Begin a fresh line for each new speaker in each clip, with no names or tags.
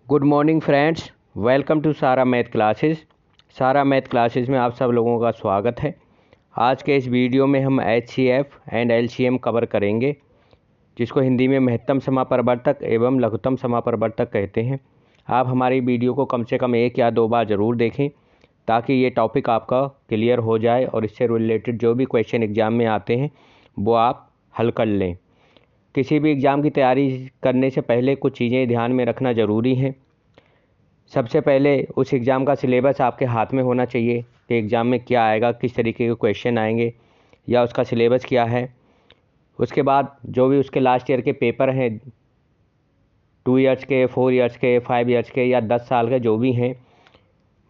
Good morning friends, welcome to Sara math classes. Sara math classes में आप सब लोगों का स्वागत है। आज के इस वीडियो में हम HCF एंड LCM कवर करेंगे, जिसको हिंदी में महत्तम समापरिवर्तक एवं लघुत्तम समापरिवर्तक कहते हैं। आप हमारी वीडियो को कम से कम 1 या 2 बार ज़रूर देखें ताकि ये टॉपिक आपका क्लियर हो जाए और इससे रिलेटेड जो भी क्वेश्चन एग्ज़ाम में आते हैं वो आप हल कर लें। किसी भी एग्ज़ाम की तैयारी करने से पहले कुछ चीज़ें ध्यान में रखना ज़रूरी है। सबसे पहले उस एग्ज़ाम का सिलेबस आपके हाथ में होना चाहिए कि एग्ज़ाम में क्या आएगा, किस तरीके के क्वेश्चन आएंगे या उसका सिलेबस क्या है। उसके बाद जो भी उसके लास्ट ईयर के पेपर हैं, 2 ईयर्स के, 4 ईयर्स के, 5 ईयर्स के या 10 साल के जो भी हैं,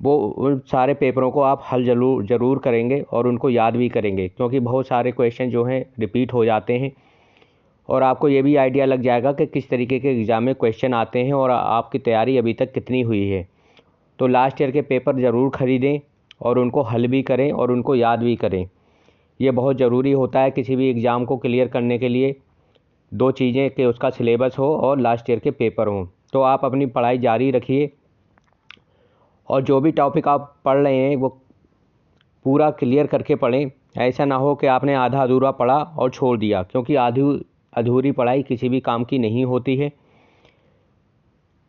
वो उन सारे पेपरों को आप हल ज़रूर करेंगे और उनको याद भी करेंगे, क्योंकि बहुत सारे क्वेश्चन जो हैं रिपीट हो जाते हैं और आपको ये भी आइडिया लग जाएगा कि किस तरीके के एग्ज़ाम में क्वेश्चन आते हैं और आपकी तैयारी अभी तक कितनी हुई है। तो लास्ट ईयर के पेपर ज़रूर ख़रीदें और उनको हल भी करें और उनको याद भी करें। ये बहुत ज़रूरी होता है किसी भी एग्ज़ाम को क्लियर करने के लिए। 2 चीज़ें कि उसका सिलेबस हो और लास्ट ईयर के पेपर हों। तो आप अपनी पढ़ाई जारी रखिए और जो भी टॉपिक आप पढ़ रहे हैं वो पूरा क्लियर करके पढ़ें। ऐसा ना हो कि आपने आधा अधूरा पढ़ा और छोड़ दिया, क्योंकि अधूरी पढ़ाई किसी भी काम की नहीं होती है।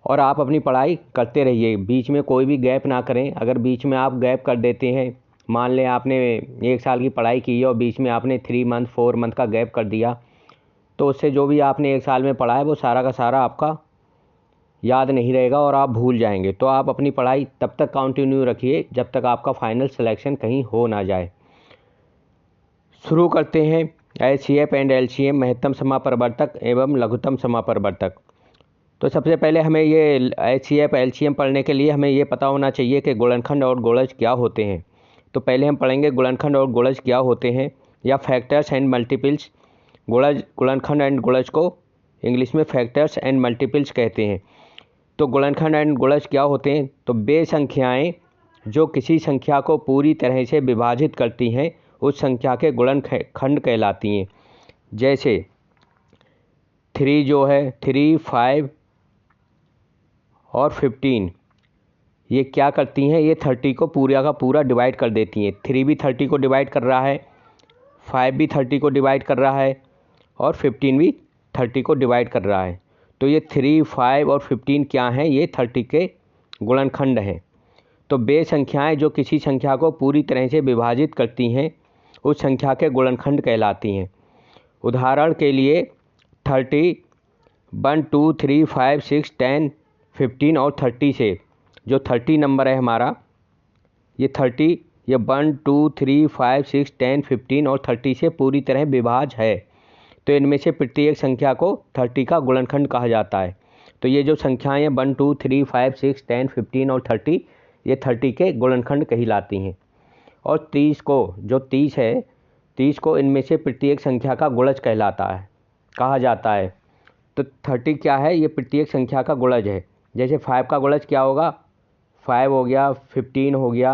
और आप अपनी पढ़ाई करते रहिए, बीच में कोई भी गैप ना करें। अगर बीच में आप गैप कर देते हैं, मान लें आपने 1 साल की पढ़ाई की है और बीच में आपने 3 मंथ 4 मंथ का गैप कर दिया, तो उससे जो भी आपने 1 साल में पढ़ा है वो सारा का सारा आपका याद नहीं रहेगा और आप भूल जाएंगे। तो आप अपनी पढ़ाई तब तक कंटिन्यू रखिए जब तक आपका फाइनल सिलेक्शन कहीं हो ना जाए। शुरू करते हैं HCF एंड LCM महत्तम समापरिवर्तक एवं लघुत्तम समापरिवर्तक। तो सबसे पहले हमें ये HCF LCM पढ़ने के लिए हमें ये पता होना चाहिए कि गुणनखंड और गुणज क्या होते हैं। तो पहले हम पढ़ेंगे गुणनखंड और गुणज क्या होते हैं, या फैक्टर्स एंड मल्टीपल्स। गुणनखंड एंड गुणज को इंग्लिश में फैक्टर्स एंड मल्टीपल्स कहते हैं। तो गुणनखंड एंड गुणज क्या होते हैं? तो वे संख्याएँ जो किसी संख्या को पूरी तरह से विभाजित करती हैं उस संख्या के गुणनखंड कहलाती हैं। जैसे 3 जो है, 3, 5 और 15, ये क्या करती हैं? ये 30 को पूरा का पूरा डिवाइड कर देती हैं। 3 भी 30 को डिवाइड कर रहा है, 5 भी 30 को डिवाइड कर रहा है और 15 भी 30 को डिवाइड कर रहा है। तो ये 3, 5 और 15 क्या हैं? ये 30 के गुणनखंड हैं। तो वे संख्याएं जो किसी संख्या को पूरी तरह से विभाजित करती हैं उस संख्या के गुणनखंड कहलाती हैं। उदाहरण के लिए 30, 1, 2, 3, 5, 6, 10, 15 और 30 से जो 30 नंबर है हमारा, ये 30, ये 1, 2, 3, 5, 6, 10, 15 और 30 से पूरी तरह विभाज्य है। तो इनमें से प्रत्येक संख्या को 30 का गुणनखंड कहा जाता है। तो ये जो संख्याएं हैं 1, 2, 3, 5, 6, 10, 15 और 30, ये 30 के गुणनखंड कहलाती हैं। और 30 को, जो 30 है, 30 को इनमें से प्रत्येक संख्या का गुणज कहा जाता है। तो 30 क्या है? ये प्रत्येक संख्या का गुणज है। जैसे 5 का गुणज क्या होगा? 5 हो गया, 15 हो गया,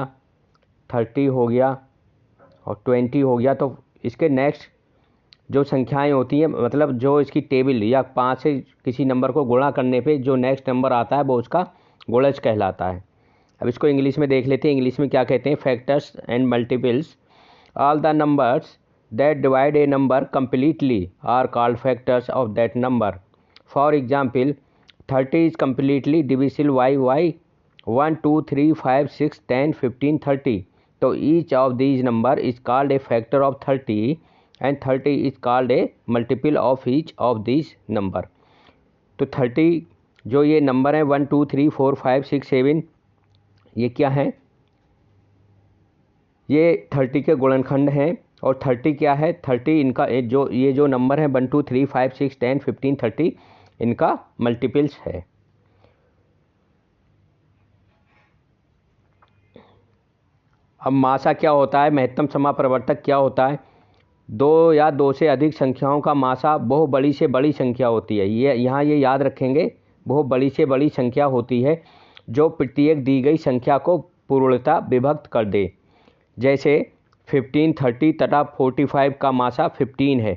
30 हो गया और 20 हो गया। तो इसके नेक्स्ट जो संख्याएं होती हैं, मतलब जो इसकी टेबल या 5 से किसी नंबर को गुणा करने पे जो नेक्स्ट नंबर आता है वो उसका गुणज कहलाता है। अब इसको इंग्लिश में देख लेते हैं। इंग्लिश में क्या कहते हैं? Factors and multiples. All the numbers that divide a number completely are called factors of that number. For example, 30 is completely divisible by 1, 2, 3, 5, 6, 10, 15, 30. So each of these number is called a factor of 30 and 30 is called a multiple of each of these number. तो 30 जो ये number है 1, 2, 3, 4, 5, 6, 7, ये क्या है? ये 30 के गुणनखंड हैं। और 30 क्या है? 30 इनका ये जो नंबर है 1, 2, 3, 5, 6, 10, 15, 30, इनका मल्टीपल्स है। अब मासा क्या होता है? महत्तम समापरिवर्तक क्या होता है? 2 या 2 से अधिक संख्याओं का मासा बहुत बड़ी से बड़ी संख्या होती है। ये यहाँ ये याद रखेंगे, बहुत बड़ी से बड़ी संख्या होती है जो प्रत्येक दी गई संख्या को पूर्णतः विभक्त कर दे। जैसे 15, 30 तथा 45 का मासा 15 है,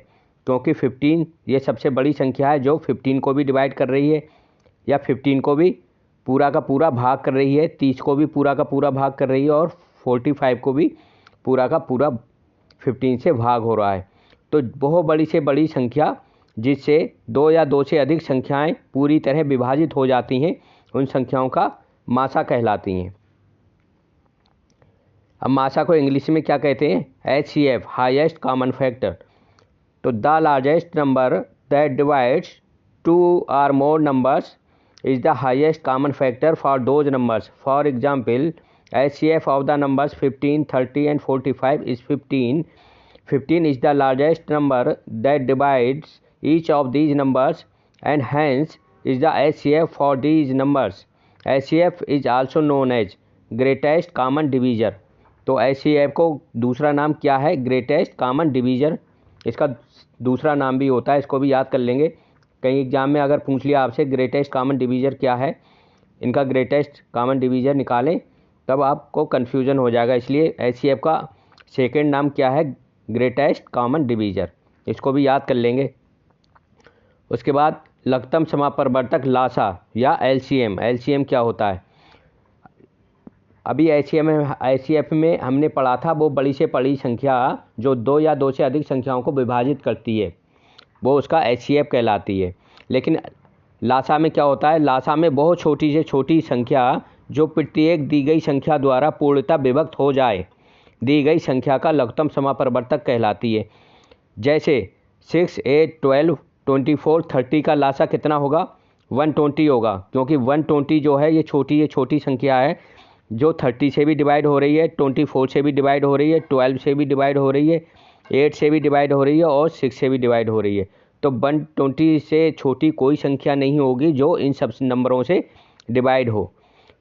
क्योंकि 15 ये सबसे बड़ी संख्या है जो 15 को भी डिवाइड कर रही है या 15 को भी पूरा का पूरा भाग कर रही है, 30 को भी पूरा का पूरा भाग कर रही है और 45 को भी पूरा का पूरा 15 से भाग हो रहा है। तो बहुत बड़ी से बड़ी संख्या जिससे 2 या 2 से अधिक संख्याएं पूरी तरह विभाजित हो जाती हैं, उन संख्याओं का मासा कहलाती हैं। अब मासा को इंग्लिश में क्या कहते हैं? HCF, highest common factor. तो the largest number that divides 2 or more numbers is the highest common factor for those numbers. For example, HCF of the numbers 15, 30 and 45 is 15. 15 is the largest number that divides each of these numbers and hence is the HCF for these numbers. HCF is also known as greatest common divisor. तो HCF को दूसरा नाम क्या है? Greatest common divisor. इसका दूसरा नाम भी होता है, इसको भी याद कर लेंगे। कहीं एग्जाम में अगर पूछ लिया आपसे ग्रेटेस्ट कॉमन डिवीज़र क्या है, इनका ग्रेटेस्ट कॉमन डिवीज़र निकालें तब आपको कन्फ्यूज़न हो जाएगा। इसलिए HCF का सेकंड नाम क्या है? Greatest common divisor. इसको भी याद कर लेंगे। उसके बाद लघुत्तम समापरिवर्तक लासा या LCM। LCM क्या होता है? अभी HCF में हमने पढ़ा था, वो बड़ी से बड़ी संख्या जो 2 या 2 से अधिक संख्याओं को विभाजित करती है वो उसका HCF कहलाती है। लेकिन लासा में क्या होता है? लासा में बहुत छोटी से छोटी संख्या जो प्रत्येक दी गई संख्या द्वारा पूर्णतः विभक्त हो जाए, दी गई संख्या का लघुत्तम समापरिवर्तक कहलाती है। जैसे 6, 8, 12, 24, 30 का लासा कितना होगा? 120 होगा, क्योंकि 120 जो है ये छोटी संख्या है जो 30 से भी डिवाइड हो रही है, 24 से भी डिवाइड हो रही है, 12 से भी डिवाइड हो रही है, 8 से भी डिवाइड हो रही है और 6 से भी डिवाइड हो रही है। तो 120 से छोटी कोई संख्या नहीं होगी जो इन सब नंबरों से डिवाइड हो।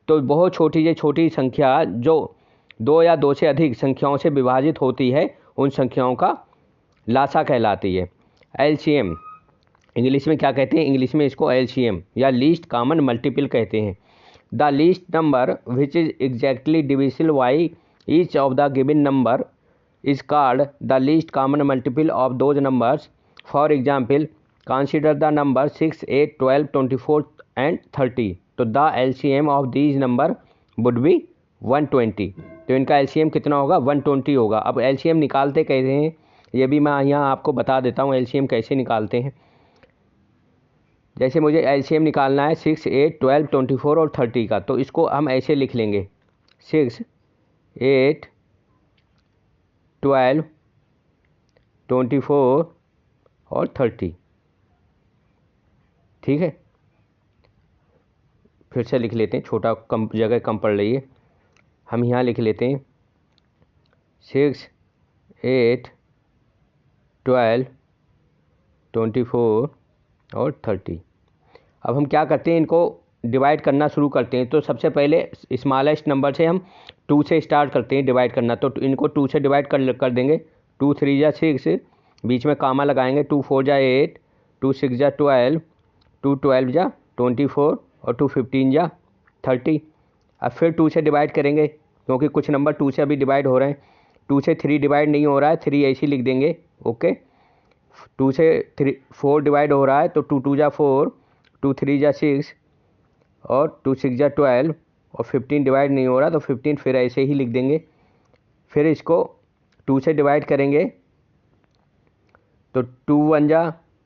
तो बहुत छोटी से छोटी संख्या जो 2 या 2 से अधिक संख्याओं से विभाजित होती है उन संख्याओं का लासा कहलाती है। LCM इंग्लिश में क्या कहते हैं? इंग्लिश में इसको LCM या लीस्ट कॉमन मल्टीपल कहते हैं। The least number which is exactly divisible by each of the given number is called the least common multiple of those numbers. For example, consider the number 6, 8, 12, 24 and 30. तो the LCM of these number would be 120. तो इनका LCM कितना होगा? 120 होगा। अब LCM निकालते कैसे हैं ये भी मैं यहाँ आपको बता देता हूँ। LCM कैसे निकालते हैं? जैसे मुझे LCM निकालना है 6, 8, 12, 24 और 30 का, तो इसको हम ऐसे लिख लेंगे 6, 8, 12, 24 और 30। ठीक है, फिर से लिख लेते हैं, छोटा कम जगह कम पड़ रही है। हम यहाँ लिख लेते हैं 6, 8, 12, 24 और 30। अब हम क्या करते हैं? इनको डिवाइड करना शुरू करते हैं। तो सबसे पहले स्मॉलेस्ट नंबर से हम 2 से स्टार्ट करते हैं डिवाइड करना। तो इनको 2 से डिवाइड कर देंगे। 2 3 जा 6, बीच में कामा लगाएंगे। 2 4 जा 8, 2 6 जा 12, 2 12 जा 24 और 2 15 जा 30। अब फिर 2 से डिवाइड करेंगे क्योंकि कुछ नंबर 2 से अभी डिवाइड हो रहे हैं। 2 से 3 डिवाइड नहीं हो रहा है, 3 ऐसे लिख देंगे। ओके, 2 से 4 डिवाइड हो रहा है तो 2 2 जा 4, 2 3 जा 6 और 2 6 जा 12 और 15 डिवाइड नहीं हो रहा तो 15 फिर ऐसे ही लिख देंगे। फिर इसको 2 से डिवाइड करेंगे तो 2 1 जा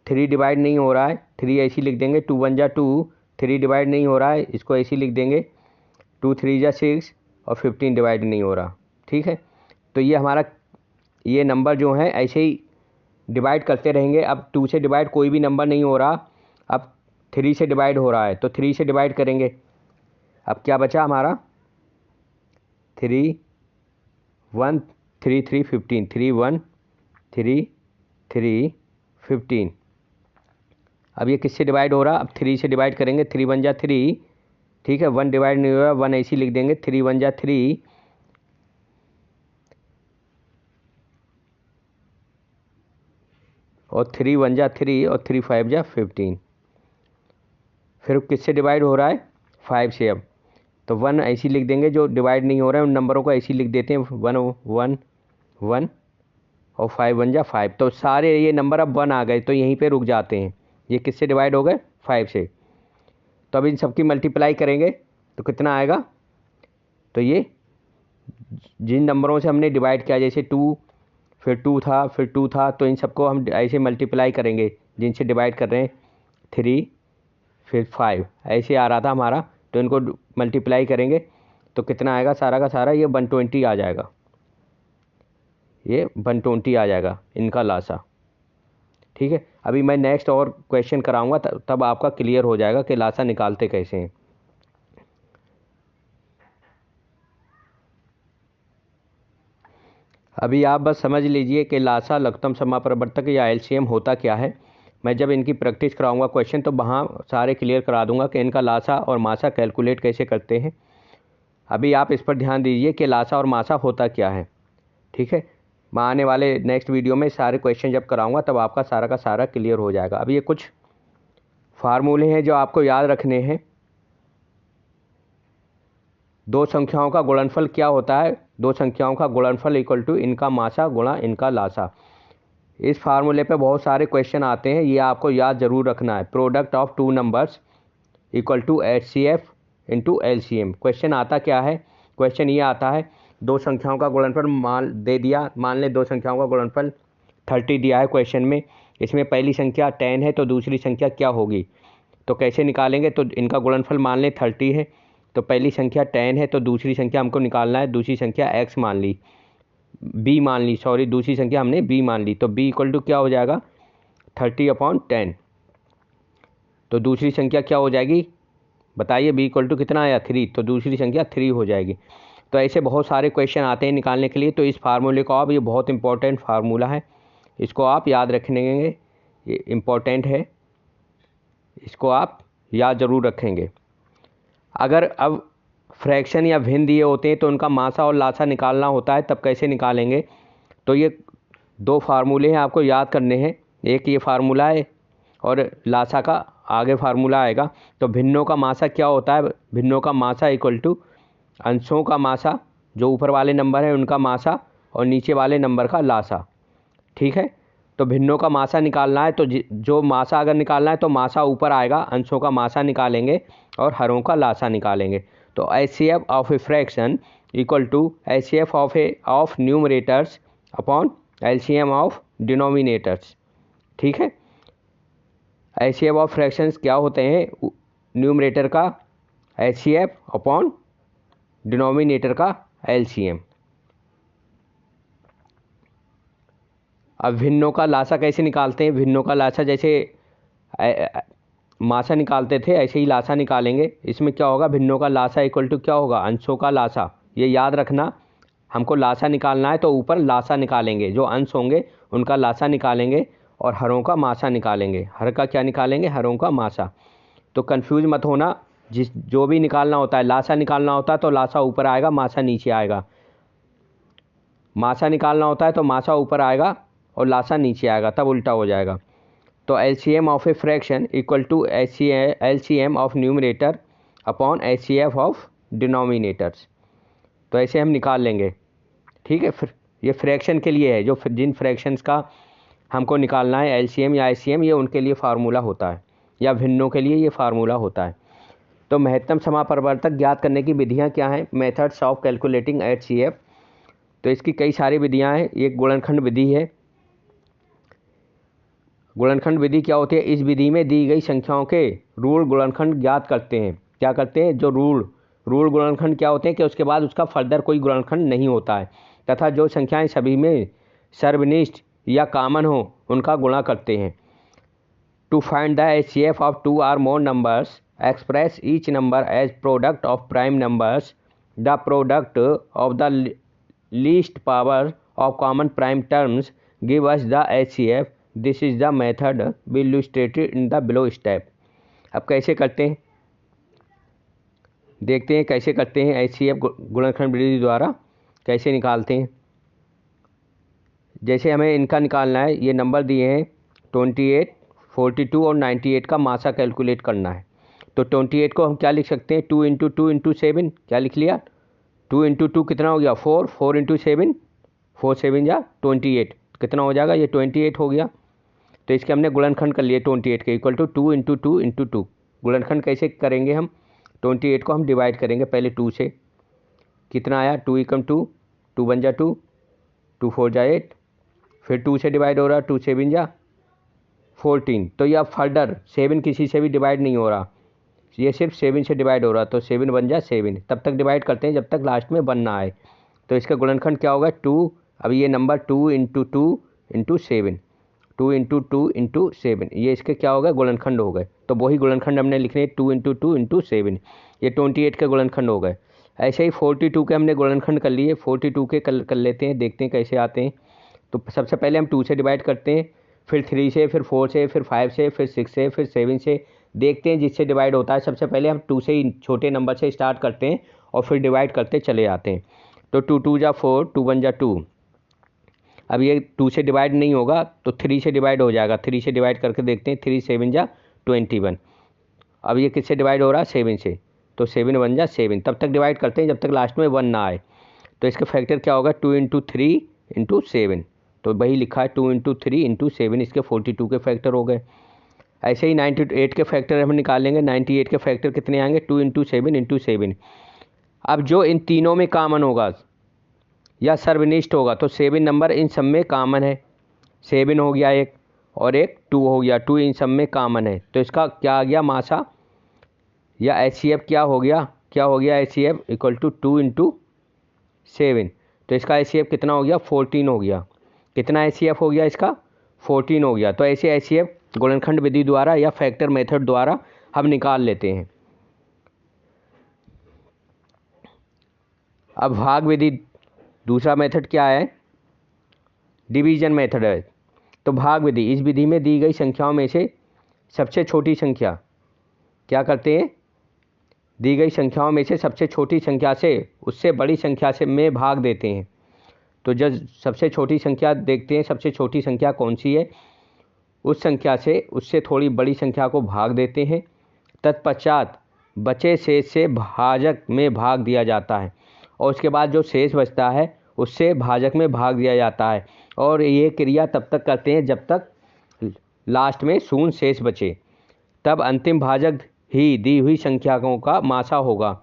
3 डिवाइड नहीं हो रहा है, 3 ऐसे लिख देंगे। 2 1 जा 2, 3 डिवाइड नहीं हो रहा है, इसको ऐसे लिख देंगे। 2 3 जा 6 और 15 डिवाइड नहीं हो रहा। ठीक है, तो ये हमारा ये नंबर जो है ऐसे ही डिवाइड करते रहेंगे। अब 2 से डिवाइड कोई भी नंबर नहीं हो रहा, अब 3 से डिवाइड हो रहा है तो 3 से डिवाइड करेंगे। अब क्या बचा हमारा? 3 1 3 3 15, 3 1 3 3 15। अब ये किससे डिवाइड हो रहा? अब 3 से डिवाइड करेंगे। 3 1 जा 3, ठीक है, 1 डिवाइड नहीं हो रहा, 1 ऐसे लिख देंगे। 3 1 जा 3 और 3 1 जा 3 और 3 5 जा 15। फिर किससे डिवाइड हो रहा है? 5 से। अब तो 1 ऐसी लिख देंगे, जो डिवाइड नहीं हो रहा है उन नंबरों को ऐसी लिख देते हैं। 1 1 1 और 5 1 जा 5। तो सारे ये नंबर अब 1 आ गए तो यहीं पे रुक जाते हैं। ये किससे डिवाइड हो गए? 5 से। तो अब इन सबकी मल्टीप्लाई करेंगे तो कितना आएगा, तो ये जिन नंबरों से हमने डिवाइड किया, जैसे 2 फिर 2 था फिर 2 था, तो इन सबको हम ऐसे मल्टीप्लाई करेंगे जिनसे डिवाइड कर रहे हैं, 3 फिर 5 ऐसे आ रहा था हमारा, तो इनको मल्टीप्लाई करेंगे तो कितना आएगा, सारा का सारा ये 120 आ जाएगा, ये 120 आ जाएगा इनका लासा। ठीक है, अभी मैं नेक्स्ट और क्वेश्चन कराऊंगा, तब आपका क्लियर हो जाएगा कि लासा निकालते कैसे हैं। अभी आप बस समझ लीजिए कि लासा, लघुत्तम समापरिवर्तक या एलसीएम होता क्या है। मैं जब इनकी प्रैक्टिस कराऊंगा क्वेश्चन, तो वहाँ सारे क्लियर करा दूंगा कि इनका लासा और मासा कैलकुलेट कैसे करते हैं। अभी आप इस पर ध्यान दीजिए कि लासा और मासा होता क्या है। ठीक है, मैं आने वाले नेक्स्ट वीडियो में सारे क्वेश्चन जब कराऊंगा तब आपका सारा का सारा क्लियर हो जाएगा। अभी ये कुछ फार्मूले हैं जो आपको याद रखने हैं। दो संख्याओं का गुणनफल क्या होता है, दो संख्याओं का गुणनफल इक्वल टू इनका मासा गुणा इनका लासा। इस फार्मूले पे बहुत सारे क्वेश्चन आते हैं, ये आपको याद जरूर रखना है। Product of two numbers equal to HCF into LCM। Question आता क्या है, क्वेश्चन ये आता है, दो संख्याओं का गुणनफल दे दिया, मान ले दो संख्याओं का गुणनफल 30 दिया है क्वेश्चन में, इसमें पहली संख्या 10 है तो दूसरी संख्या क्या होगी, तो कैसे निकालेंगे। तो इनका गुणनफल मान लें 30 है, तो पहली संख्या 10 है तो दूसरी संख्या हमको निकालना है, दूसरी संख्या x मान ली, b मान ली, सॉरी दूसरी संख्या हमने b मान ली, तो b इक्वल टू क्या हो जाएगा, 30/10। तो दूसरी संख्या क्या हो जाएगी बताइए, b इक्वल टू कितना आया 3, तो दूसरी संख्या 3 हो जाएगी। तो ऐसे बहुत सारे क्वेश्चन आते हैं निकालने के लिए, तो इस फार्मूले को आप, ये बहुत इंपॉर्टेंट फार्मूला है, इसको आप याद रखेंगे, ये इम्पोर्टेंट है, इसको आप याद ज़रूर रखेंगे। अगर अब फ्रैक्शन या भिन्न दिए होते हैं तो उनका मासा और लासा निकालना होता है, तब कैसे निकालेंगे। तो ये दो फार्मूले हैं आपको याद करने हैं, एक ये फार्मूला है और लासा का आगे फार्मूला आएगा। तो भिन्नों का मासा क्या होता है, भिन्नों का मासा इक्वल टू अंशों का मासा, जो ऊपर वाले नंबर है उनका मासा और नीचे वाले नंबर का लासा। ठीक है, तो भिन्नों का मासा निकालना है, तो जो मासा अगर निकालना है तो मासा ऊपर आएगा, अंशों का मासा निकालेंगे और हरों का लासा निकालेंगे। तो HCF of a fraction equal to HCF of numerators upon LCM of denominators. ठीक है, HCF ऑफ फ्रैक्शंस क्या होते हैं, न्यूमरेटर का HCF अपॉन डिनोमिनेटर का LCM। अब भिन्नों का लासा कैसे निकालते हैं, भिन्नों का लासा जैसे मासा निकालते थे ऐसे ही लासा निकालेंगे। इसमें क्या होगा, भिन्नों का लासा इक्वल टू क्या होगा, अंशों का लासा। ये याद रखना, हमको लासा निकालना है तो ऊपर लासा निकालेंगे, जो अंश होंगे उनका लासा निकालेंगे और हरों का मासा निकालेंगे। हर का क्या निकालेंगे, हरों का मासा। तो कंफ्यूज मत होना, जो भी निकालना होता है, लासा निकालना होता है तो लासा ऊपर आएगा, मासा नीचे आएगा। मासा निकालना होता है तो मासा ऊपर आएगा और लासा नीचे आएगा, तब उल्टा हो जाएगा। तो LCM of a fraction equal to LCM of numerator upon HCF of denominators. तो ऐसे हम निकाल लेंगे। ठीक है, फिर ये फ्रैक्शन के लिए है, जो जिन फ्रैक्शंस का हमको निकालना है LCM या HCM, ये उनके लिए फार्मूला होता है, या भिन्नों के लिए ये फार्मूला होता है। तो महत्तम समापरिवर्तक ज्ञात करने की विधियाँ क्या हैं, मेथड्स ऑफ कैलकुलेटिंग HCF। तो इसकी कई सारी विधियाँ हैं। एक गुणनखंड विधि है। गुणनखंड विधि क्या होती है, इस विधि में दी गई संख्याओं के रूल गुणनखंड ज्ञात करते हैं। क्या करते हैं, जो रूल गुणनखंड क्या होते हैं कि उसके बाद उसका फर्दर कोई गुणनखंड नहीं होता है, तथा जो संख्याएं सभी में सर्वनिष्ठ या कॉमन हो उनका गुणा करते हैं। To find the HCF of 2 or more numbers, express each number as product of prime numbers. The product of the least power of common prime terms give us the HCF. This is the method we illustrated in the below step. अब कैसे करते हैं, देखते हैं कैसे करते हैं। HCF गुणनखंड विधि द्वारा कैसे निकालते हैं। जैसे हमें इनका निकालना है, ये नंबर दिए हैं 28, 42 और 98 का मासा कैलकुलेट करना है। तो 28 को हम क्या लिख सकते हैं, 2 × 2 × 7, क्या लिख लिया, 2 × 2 कितना हो गया 4, 4 × 7, 4 7 जा 28, कितना हो जाएगा, ये 28 हो गया। तो इसके हमने गुणनखंड कर लिए 28 के इक्वल टू 2 × 2 × 2। गुणनखंड कैसे करेंगे हम, 28 को हम डिवाइड करेंगे पहले 2 से, कितना आया 2 एकम 2, 2 1 जा 2, 2 4 जा 8, फिर 2 से डिवाइड हो रहा, 2 7 जा 14। तो यह फर्दर 7 किसी से भी डिवाइड नहीं हो रहा, ये सिर्फ 7 से डिवाइड हो रहा, तो 7 1 जा 7, तब तक डिवाइड करते हैं जब तक लास्ट में 1 ना आए। तो इसका गुणनखंड क्या होगा 2, अब ये number 2 into 2 into 7, 2 into 2 into 7, ये इसके क्या हो गए गुणनखंड हो गए। तो वही गुणनखंड हमने लिखने 2 इंटू 2 इंटू 7, ये 28 के गुणनखंड हो गए। ऐसे ही 42 के हमने गुणनखंड कर लिए, 42 के कर लेते हैं, देखते हैं कैसे आते हैं। तो सबसे पहले हम 2 से डिवाइड करते हैं, फिर 3 से, फिर 4 से, फिर 5 से, फिर 6 से, फिर 7 से, देखते हैं जिससे डिवाइड होता है। सबसे पहले हम 2 से ही छोटे नंबर से स्टार्ट करते हैं और फिर डिवाइड करते चले जाते हैं। तो 2 2 जा 4, 2 1 जा 2, अब ये 2 से डिवाइड नहीं होगा तो 3 से डिवाइड हो जाएगा, 3 से डिवाइड करके देखते हैं, 3 7 जा 21। अब ये किससे डिवाइड हो रहा है 7 से, तो 7 1 जा 7, तब तक डिवाइड करते हैं जब तक लास्ट में 1 ना आए। तो इसका फैक्टर क्या होगा 2 इंटू 3 इंटू 7, तो वही लिखा है 2 इंटू 3 इंटू 7, इसके 42 के फैक्टर हो गए। ऐसे ही 98 के फैक्टर हम निकालेंगे, 98 के फैक्टर कितने आएंगे 2 इंटू 7 इंटू 7। अब जो इन तीनों में कॉमन होगा या सर्वनिष्ठ होगा, तो 7 नंबर इन सब में कॉमन है, 7 हो गया एक, और एक 2 हो गया, 2 इन सब में कॉमन है। तो इसका क्या आ गया मासा या HCF क्या हो गया HCF इक्वल टू 2 इंटू 7। तो इसका HCF कितना हो गया 14 हो गया। कितना HCF हो गया इसका 14 हो गया। तो ऐसे HCF गुणनखंड विधि द्वारा या फैक्टर मेथड द्वारा हम निकाल लेते हैं। अब भाग विधि दूसरा मेथड क्या है, डिवीजन मेथड है। तो भाग विधि, इस विधि में दी गई संख्याओं में से सबसे छोटी संख्या क्या करते हैं, दी गई संख्याओं में से सबसे छोटी संख्या से उससे बड़ी संख्या से में भाग देते हैं। तो जब सबसे छोटी संख्या देखते हैं, सबसे छोटी संख्या कौन सी है, उस संख्या से उससे थोड़ी बड़ी संख्या को भाग देते हैं। तत्पश्चात बचे शेष से भाजक में भाग दिया जाता है और उसके बाद जो शेष बचता है उससे भाजक में भाग दिया जाता है। और ये क्रिया तब तक करते हैं जब तक लास्ट में शून्य शेष बचे, तब अंतिम भाजक ही दी हुई संख्याओं का मासा होगा।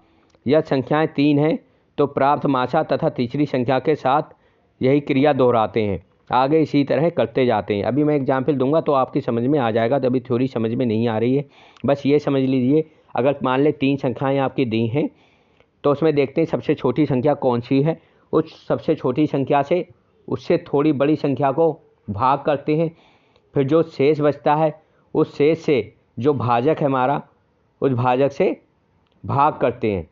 यह संख्याएं 3 हैं तो प्राप्त मासा तथा तीसरी संख्या के साथ यही क्रिया दोहराते हैं, आगे इसी तरह करते जाते हैं। अभी मैं एग्जाम्पल दूंगा तो आपकी समझ में आ जाएगा, तो अभी थ्योरी समझ में नहीं आ रही है, बस ये समझ लीजिए। अगर मान लें 3 संख्याएँ आपकी दी हैं तो उसमें देखते हैं सबसे छोटी संख्या कौन सी है, उस सबसे छोटी संख्या से उससे थोड़ी बड़ी संख्या को भाग करते हैं, फिर जो शेष बचता है उस शेष से जो भाजक है हमारा उस भाजक से भाग करते हैं,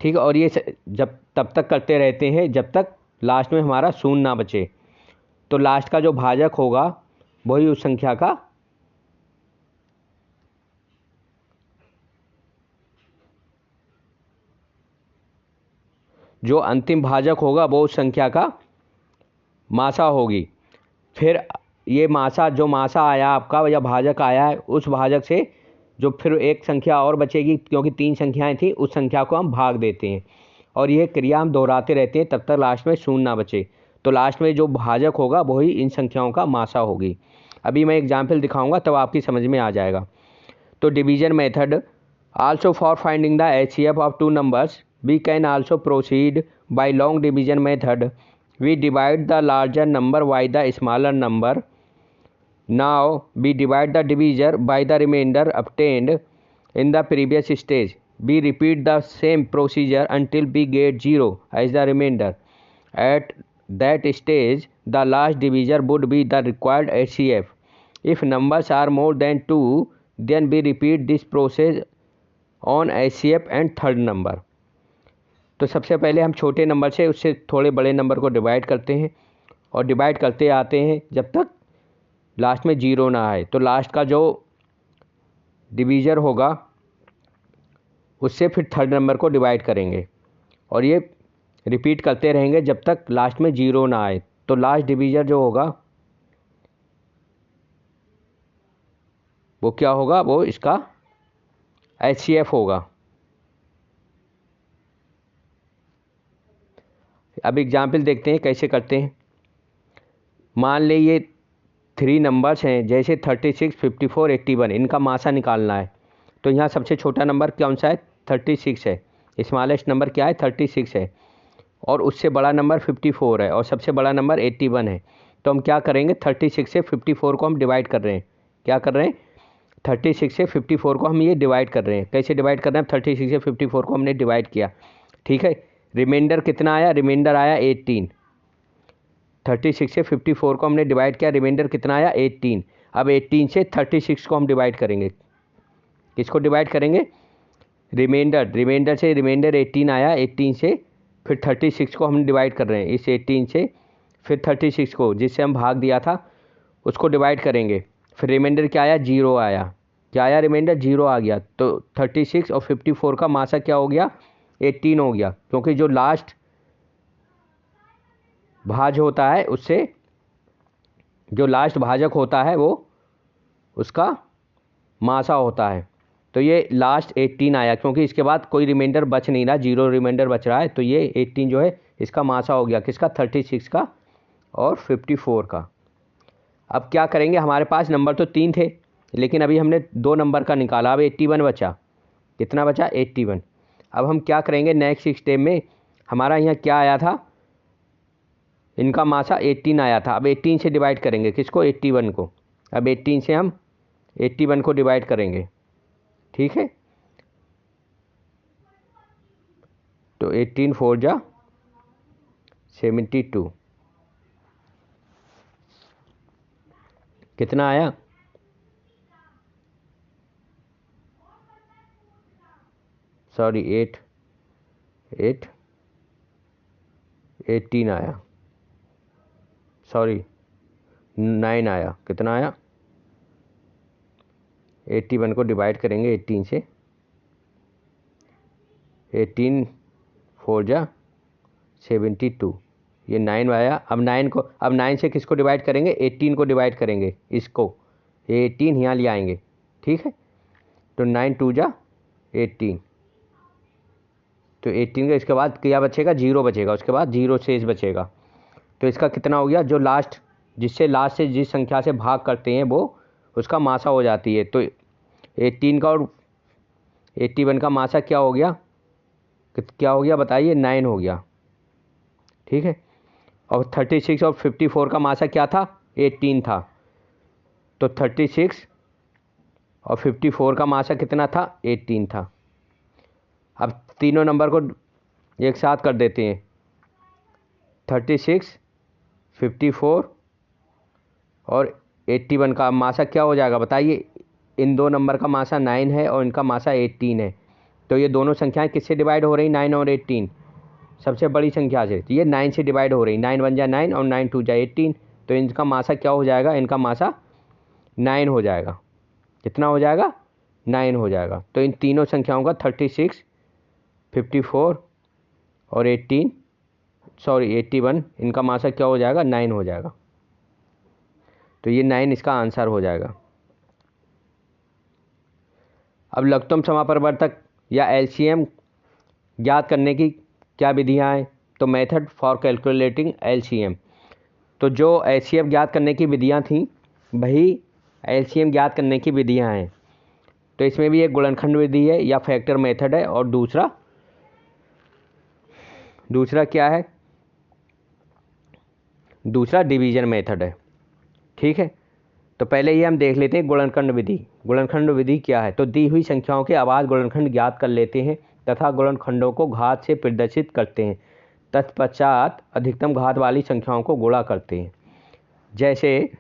ठीक है। और ये जब तब तक करते रहते हैं जब तक लास्ट में हमारा शून्य ना बचे। तो लास्ट का जो भाजक होगा वही उस संख्या का जो अंतिम भाजक होगा वो उस संख्या का मासा होगी। फिर ये मासा जो मासा आया आपका या भाजक आया है उस भाजक से जो फिर एक संख्या और बचेगी, क्योंकि 3 संख्याएं थी, उस संख्या को हम भाग देते हैं और ये क्रिया हम दोहराते रहते हैं तब तक लास्ट में शून्य ना बचे। तो लास्ट में जो भाजक होगा वही इन संख्याओं का मासा होगी। अभी मैं एग्जाम्पल दिखाऊंगा तब आपकी समझ में आ जाएगा। तो division method, also for finding the HCF of 2 numbers we can also proceed by long division method. We divide the larger number by the smaller number. Now we divide the divisor by the remainder obtained in the previous stage. We repeat the same procedure until we get 0 as the remainder. At that stage, the last divisor would be the required HCF. If numbers are more than 2, then we repeat this process on HCF and third number. तो सबसे पहले हम छोटे number से उससे थोड़े बड़े number को डिवाइड करते हैं और डिवाइड करते आते हैं जब तक लास्ट में 0 ना आए। तो लास्ट का जो डिवीज़र होगा उससे फिर थर्ड नंबर को डिवाइड करेंगे और ये रिपीट करते रहेंगे जब तक लास्ट में 0 ना आए। तो लास्ट डिवीज़र जो होगा वो क्या होगा, वो इसका HCF होगा। अब एग्जाम्पल देखते हैं कैसे करते हैं। मान ले ये 3 नंबर्स हैं, जैसे 36, 54, 81, इनका मासा निकालना है। तो यहाँ सबसे छोटा नंबर कौन सा है? 36 है। स्मॉलेस्ट नंबर क्या है? 36 है। और उससे बड़ा नंबर 54 है और सबसे बड़ा नंबर 81 है। तो हम क्या करेंगे? 36 से 54 को हम डिवाइड कर रहे हैं। क्या कर रहे हैं? 36 से 54 को हम ये डिवाइड कर रहे हैं। कैसे डिवाइड कर रहे हैं? 36 से 54 को हमने डिवाइड किया, ठीक है। रिमाइंडर कितना आया? रिमाइंडर आया 18। 36 से 54 को हमने डिवाइड किया, रिमाइंडर कितना आया? 18। अब 18 से 36 को हम डिवाइड करेंगे। किसको डिवाइड करेंगे? रिमाइंडर से रिमाइंडर 18 आया, 18 से फिर 36 को हम डिवाइड कर रहे हैं। इस 18 से फिर 36 को, जिससे हम भाग दिया था, उसको डिवाइड करेंगे। फिर रिमाइंडर क्या आया? 0 आया। क्या आया? रिमाइंडर 0 आ गया। तो 36 और 54 का मासा क्या हो गया? 18 हो गया, क्योंकि जो लास्ट भाज होता है उससे, जो लास्ट भाजक होता है वो उसका मासा होता है। तो ये लास्ट 18 आया, क्योंकि इसके बाद कोई रिमाइंडर बच नहीं रहा, 0 रिमाइंडर बच रहा है। तो ये 18 जो है इसका मासा हो गया। किसका? 36 का और 54 का। अब क्या करेंगे? हमारे पास नंबर तो 3 थे, लेकिन अभी हमने 2 नंबर का निकाला। अब 81 बचा। कितना बचा? 81। अब हम क्या करेंगे नेक्स्ट स्टेप में? हमारा यहाँ क्या आया था? इनका मासा 18 आया था। अब 18 से डिवाइड करेंगे। किसको? 81 को। अब 18 से हम 81 को डिवाइड करेंगे, ठीक है। तो 18 4 जा 72। कितना आया? सॉरी 18 आया, सॉरी 9 आया। कितना आया? 81 को डिवाइड करेंगे 18 से। 18 4 जा 72, ये 9 आया। अब 9 से किसको डिवाइड करेंगे? 18 को डिवाइड करेंगे, इसको। ये 18 यहाँ ले आएंगे, ठीक है। तो 9 2 जा 18। तो 18 का इसके बाद क्या बचेगा? 0 बचेगा। उसके बाद 0 शेष बचेगा। तो इसका कितना हो गया? जो लास्ट, जिससे लास्ट से जिस संख्या से भाग करते हैं वो उसका मासा हो जाती है। तो 18 का और 81 का मासा क्या हो गया? क्या हो गया बताइए? 9 हो गया, ठीक है। और 36 और 54 का मासा क्या था? 18 था। तो 36 और 54 का मासा कितना था? 18 था। अब तीनों नंबर को एक साथ कर देते हैं। 36 54 और 81 का मासा क्या हो जाएगा बताइए? इन दो नंबर का मासा 9 है और इनका मासा 18 है। तो ये दोनों संख्याएं किससे डिवाइड हो रही? 9 और 18, सबसे बड़ी संख्या से। ये 9 से डिवाइड हो रही। 9 1 जा 9 और 9 2 जा 18। तो इनका मासा क्या हो जाएगा? इनका मासा 9 हो जाएगा। कितना हो जाएगा? 9 हो जाएगा। तो इन तीनों संख्याओं का 36 54 और 81, इनका मासा क्या हो जाएगा? 9 हो जाएगा। तो ये 9 इसका आंसर हो जाएगा। अब लघुत्तम समापरिवर्तक या एलसीएम ज्ञात करने की क्या विधियां हैं? तो मेथड फॉर कैलकुलेटिंग एलसीएम। तो जो एलसीएम ज्ञात करने की विधियां थी वही एलसीएम ज्ञात करने की विधियां हैं। तो इसमें भी एक गुणनखंड विधि है या फैक्टर मेथड है, और दूसरा क्या है? दूसरा डिवीजन मेथड है, ठीक है। तो पहले ये हम देख लेते हैं गुणनखंड विधि। गुणनखंड विधि क्या है? तो दी हुई संख्याओं के आवाज़ गुणनखंड ज्ञात कर लेते हैं तथा गुणनखंडों को घात से प्रदर्शित करते हैं। तत्पश्चात अधिकतम घात वाली संख्याओं को गुणा करते हैं। जैसे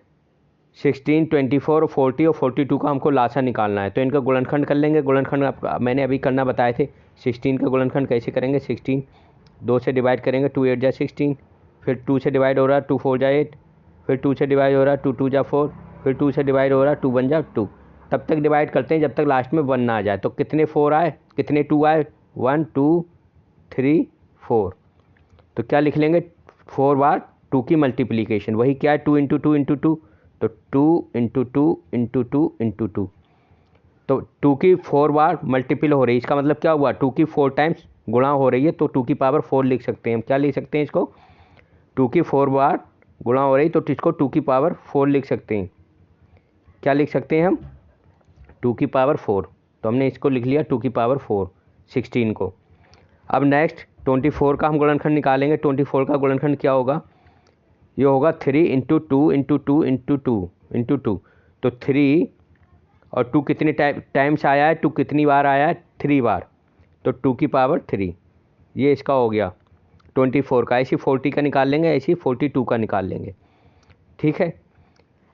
16 24 और 40 और 42 का हमको लासा निकालना है, तो इनका गुणनखंड कर लेंगे। गुणनखंड मैंने अभी करना बताए थे। 16 का गुणनखंड कैसे करेंगे? 16 2 से डिवाइड करेंगे, 2 8 जा 16, फिर 2 से डिवाइड हो रहा है, 2 4 जा 8, फिर 2 से डिवाइड हो रहा है, 2 2 जा 4, फिर 2 से डिवाइड हो रहा है, 2 1 जा 2। तब तक डिवाइड करते हैं जब तक लास्ट में 1 ना आ जाए। तो कितने 4 आए, कितने 2 आए? 1 2 3 4। तो क्या लिख लेंगे? 4 बार 2 की मल्टीप्लीकेशन, वही क्या है? 2 इंटू 2 इंटू 2। तो 2 इंटू 2 इंटू 2 इंटू 2। तो 2 की 4 बार मल्टीपल हो रही है, इसका मतलब क्या हुआ? 2 की 4 टाइम्स गुणा हो रही है, तो 2 की पावर 4 लिख सकते हैं हम। क्या लिख सकते हैं इसको? 2 की 4 बार गुणा हो रही, तो इसको 2 की पावर 4 लिख सकते हैं। क्या लिख सकते हैं हम? 2 की पावर 4। तो हमने इसको लिख लिया 2 की पावर 4 16 को। अब नेक्स्ट 24 का हम गुणनखंड निकालेंगे। 24 का गुणनखंड क्या होगा, ये होगा 3 इंटू 2 इंटू 2 इंटू 2 इंटू 2। तो 3 और 2 कितने टाइम्स आया है, 2 कितनी बार आया है, 3 बार, तो 2 की पावर 3। ये इसका हो गया 24 का। ऐसी 40 का निकाल लेंगे, ऐसी 42 का निकाल लेंगे। ठीक है,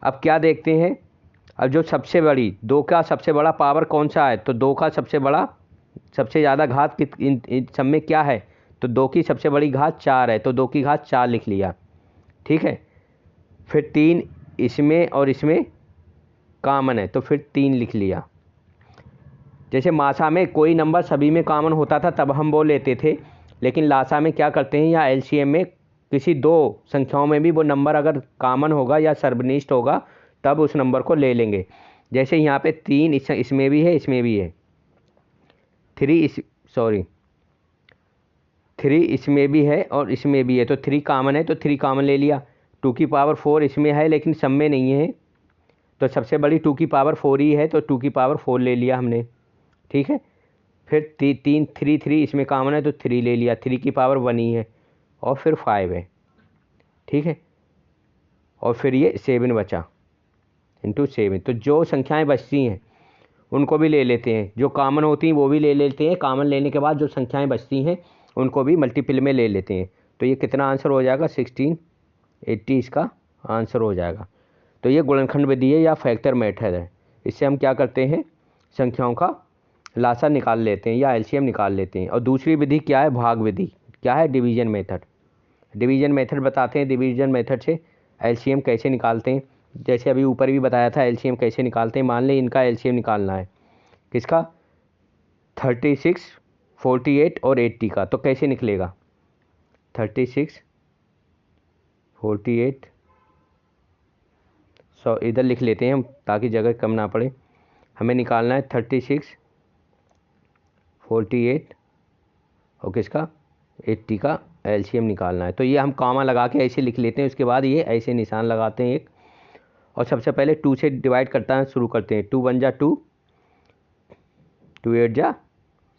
अब क्या देखते हैं, अब जो सबसे बड़ी 2 का सबसे बड़ा पावर कौन सा है, तो 2 का सबसे बड़ा सबसे ज़्यादा घात इन सब में क्या है, तो 2 की सबसे बड़ी घात 4 है, तो 2 की घात 4 लिख लिया। ठीक है, फिर 3 इसमें और इसमें कॉमन है, तो फिर 3 लिख लिया। जैसे मासा में कोई नंबर सभी में कॉमन होता था तब हम वो लेते थे, लेकिन लासा में क्या करते हैं, या एलसीएम में किसी 2 संख्याओं में भी वो नंबर अगर कॉमन होगा या सर्वनिष्ठ होगा तब उस नंबर को ले लेंगे। जैसे यहाँ पे 3 इसमें भी है, इसमें भी है, 3 इसमें भी है और इसमें भी है, तो 3 कॉमन है, तो 3 कॉमन ले लिया। 2 की पावर 4 इसमें है लेकिन सब में नहीं है, तो सबसे बड़ी 2 की पावर 4 ही है, तो 2 की पावर 4 ले लिया हमने। ठीक है, फिर 3 इसमें कॉमन है, तो 3 ले लिया, 3 की पावर 1 ही है, और फिर 5 है। ठीक है, और फिर ये 7 बचा इंटू 7। तो जो संख्याएं बचती हैं उनको भी ले लेते हैं, जो कॉमन होती हैं वो भी ले लेते हैं। कॉमन लेने के बाद जो संख्याएं बचती हैं उनको भी मल्टीपल में ले लेते हैं। तो ये कितना आंसर हो जाएगा, 1680 इसका आंसर हो जाएगा। तो ये गुणनखंड विधि है या फैक्टर मेथड है। इससे हम क्या करते हैं, संख्याओं का लासा निकाल लेते हैं या एलसीएम निकाल लेते हैं। और दूसरी विधि क्या है, भाग विधि। क्या है, डिवीजन मेथड। डिवीजन मेथड बताते हैं, डिवीजन मेथड से एलसीएम कैसे निकालते हैं। जैसे अभी ऊपर भी बताया था एलसीएम कैसे निकालते हैं। मान लें इनका एलसीएम निकालना है, किसका, 36, 48 और 80 का, तो कैसे निकलेगा, 36, 48, इधर लिख लेते हैं हम ताकि जगह कम ना पड़े। हमें निकालना है 36, 48 और किसका, 80 का एलसीएम निकालना है। तो ये हम कॉमा लगा के ऐसे लिख लेते हैं, उसके बाद ये ऐसे निशान लगाते हैं एक, और सबसे पहले 2 से डिवाइड करता है शुरू करते हैं। 2 1 जा 2, 2 8 जा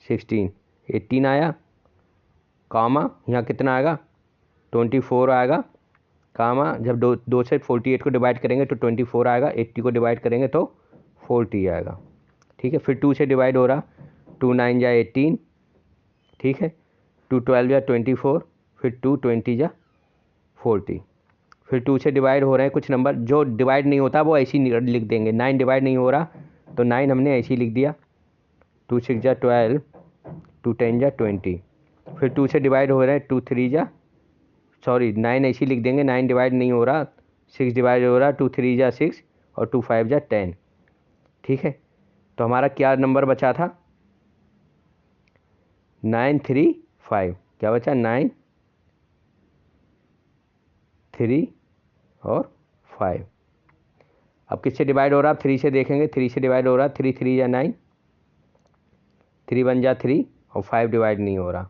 16, 18 आया, कामा यहाँ कितना आएगा, 24 आएगा, कामा जब 2 से 48 को डिवाइड करेंगे तो 24 आएगा, 80 को डिवाइड करेंगे तो 40 आएगा। ठीक है, फिर 2 से डिवाइड हो रहा, 2 9 जा 18, ठीक है, 2 12 जा 24, फिर 2 20 जा 40, फिर 2 से डिवाइड हो रहे हैं कुछ नंबर, जो डिवाइड नहीं होता वो ऐसे ही लिख देंगे। 9 डिवाइड नहीं हो रहा तो 9 हमने ऐसे ही लिख दिया, 2 6 जा 12, 2 10 जा 20, फिर 2 से डिवाइड हो रहे हैं, 2 3 जा 9 ऐसे ही लिख देंगे। 9 डिवाइड नहीं हो रहा, 6 डिवाइड हो रहा, 2 3 जा 6 और 2 5 जा 10। ठीक है, तो हमारा क्या नंबर बचा था, 9 3 5, क्या बचा, 9 3 और 5। अब किससे डिवाइड हो रहा, 3 से देखेंगे, 3 से डिवाइड हो रहा, 3 3 जा 9, 3 1 जा 3 और 5 डिवाइड नहीं हो रहा।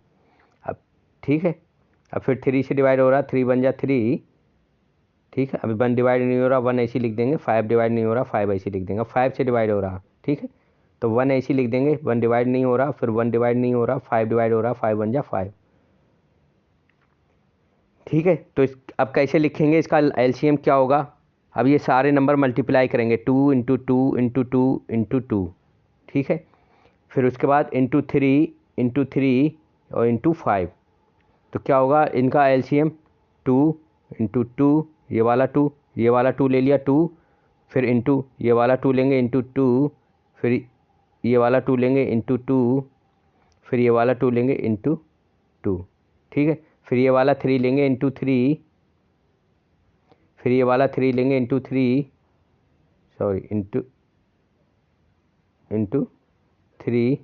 अब ठीक है, अब फिर 3 से डिवाइड हो रहा, 3 1 जा 3, ठीक है, अभी 1 डिवाइड नहीं हो रहा, 1 ऐसे लिख देंगे। 5 डिवाइड नहीं हो रहा, 5 ऐसे लिख देंगे। 5 से डिवाइड हो रहा, ठीक है, तो 1 ऐसे लिख देंगे, 1 डिवाइड नहीं हो रहा, फिर 1 डिवाइड नहीं हो रहा, 5 डिवाइड हो रहा, 5 1 जा 5। ठीक है, तो अब कैसे लिखेंगे, इसका एलसीएम क्या होगा। अब ये सारे नंबर मल्टीप्लाई करेंगे, 2 इंटू 2 इंटू 2 इंटू 2, ठीक है, फिर उसके बाद इंटू 3 और इंटू 5, तो क्या होगा इनका एलसीएम, 2 इंटू 2, ये वाला 2, ये वाला 2 ले लिया 2, फिर इंटू ये वाला 2 लेंगे इंटू 2, फिर ये वाला 2 लेंगे इंटू 2, फिर ये वाला 2 लेंगे इंटू 2, ठीक है, फिर ये वाला 3 लेंगे इंटू 3, फिर ये वाला 3 लेंगे इंटू 3, इंटू 3,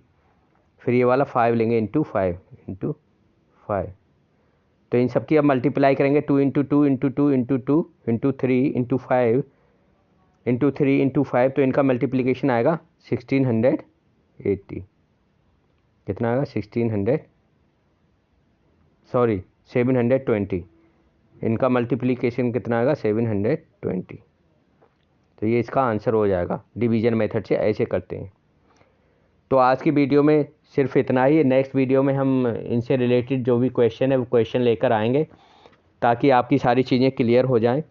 फिर ये वाला 5 लेंगे इंटू 5। तो इन सब की अब मल्टीप्लाई करेंगे, 2 into 2 into 2 into 2 into 3 into 5 into 3 into 5, तो इनका मल्टीप्लिकेशन आएगा 1680। कितना आएगा, 720। इनका मल्टीप्लिकेशन कितना आएगा, 720। तो ये इसका आंसर हो जाएगा। डिवीजन मेथड से ऐसे करते हैं। तो आज की वीडियो में सिर्फ इतना ही। नेक्स्ट वीडियो में हम इनसे रिलेटेड जो भी क्वेश्चन है वो क्वेश्चन लेकर आएंगे ताकि आपकी सारी चीज़ें क्लियर हो जाएं।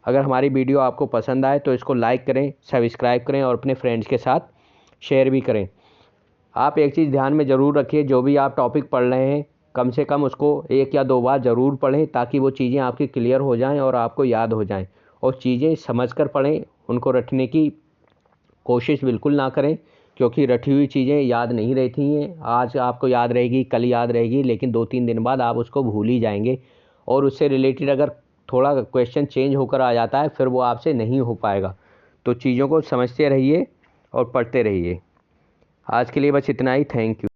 अगर हमारी वीडियो आपको पसंद आए तो इसको लाइक करें, सब्सक्राइब करें और अपने फ्रेंड्स के साथ शेयर भी करें। आप एक चीज़ ध्यान में ज़रूर रखिए, जो भी आप टॉपिक पढ़ रहे हैं कम से कम उसको 1 या 2 बार ज़रूर पढ़ें ताकि वो चीज़ें आपकी क्लियर हो जाएं और आपको याद हो जाएं। और चीज़ें समझकर पढ़ें, उनको रटने की कोशिश बिल्कुल ना करें, क्योंकि रटी हुई चीज़ें याद नहीं रहती हैं। आज आपको याद रहेगी, कल याद रहेगी, लेकिन 2-3 दिन बाद आप उसको भूल ही जाएंगे। और उससे रिलेटेड अगर थोड़ा क्वेश्चन चेंज होकर आ जाता है फिर वो आपसे नहीं हो पाएगा। तो चीज़ों को समझते रहिए और पढ़ते रहिए। आज के लिए बस इतना ही। Thank you.